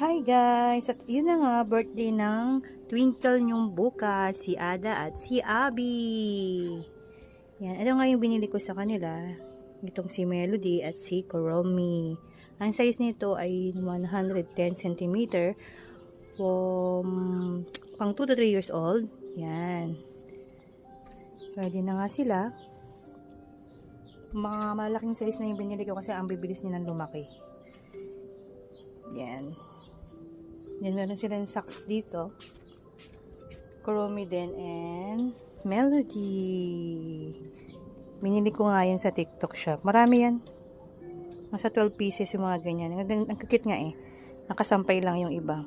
Hi guys! At yun na nga, birthday ng twinkle nyong bukas, si Ada at si Abby. Yan, ito nga yung binili ko sa kanila. Itong si Melody at si Kuromi. Ang size nito ay 110 cm from pang 2 to 3 years old. Yan. Ready na nga sila. Mga malaking size na yung binili ko kasi ang bibilis nilang lumaki. Yan. Yan, meron silang socks dito. Kuromi din and Melody. Binili ko nga yan sa TikTok shop. Marami yan. Nasa 12 pieces yung mga ganyan. Ang kikit nga eh. Nakasampay lang yung iba.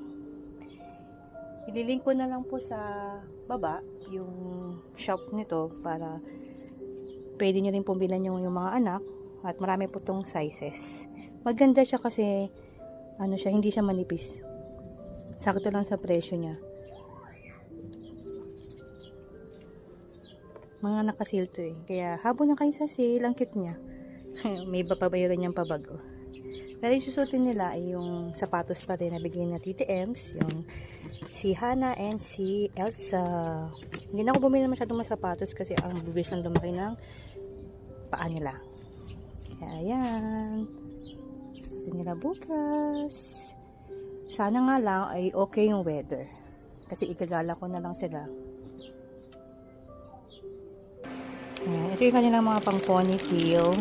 Ililink ko na lang po sa baba yung shop nito para pwede nyo rin pumbilan yung mga anak. At marami po tong sizes. Maganda siya kasi ano siya, hindi siya manipis. Sakto lang sa presyo niya. Mga nakasil to eh. Kaya habol na kayo sa sale, ang cute niya. May iba pa bayaran niyang pabago. Pero yung susutin nila ay yung sapatos pa rin na bigyan na TTMs. Yung si Hannah and si Elsa. Hindi na ako bumili masyadong mga sapatos kasi ang bibilis ng lumaki ng paa nila. Kaya yan. Susutin nila bukas. Sana nga lang ay okay yung weather. Kasi igagala ko na lang sila. Ayan, ito yung kanilang mga pang ponytail.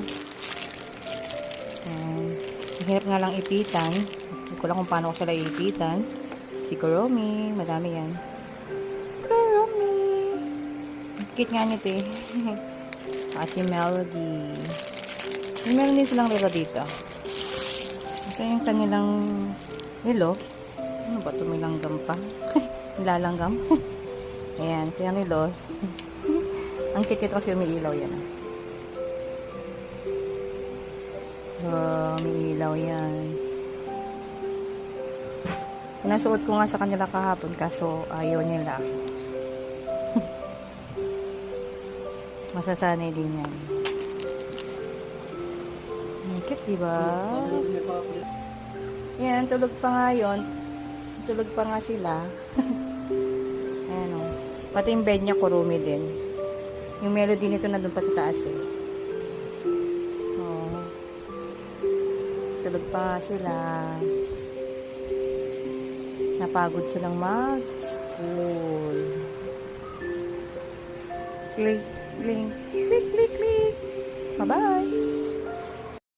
Hirap nga lang ipitan. Hindi ko lang kung paano ko sila ipitan. Si Kuromi, madami yan. Kuromi! Cute nga nito eh. Si Melody. Meron din silang relo dito. Ito yung kanilang relo. Ano ba ito? May langgam pa. Nilalanggam. Ayan, kaya relo. Ang cute kasi umiilaw yan. Oh, umiilaw yan. Pinasuot ko nga sa kanila kahapon kaso ayaw nila. Masasanay din yan. Ang cute, diba? Yan, tulog pa nga yun. Tulog pa nga sila. Ayan o. Pati yung bed niya, Kuromi din. Yung Melody nito na dun pa sa taas eh. Oh. Tulog pa nga sila. Napagod silang mag-school. Click, click, click, click, click. Bye-bye.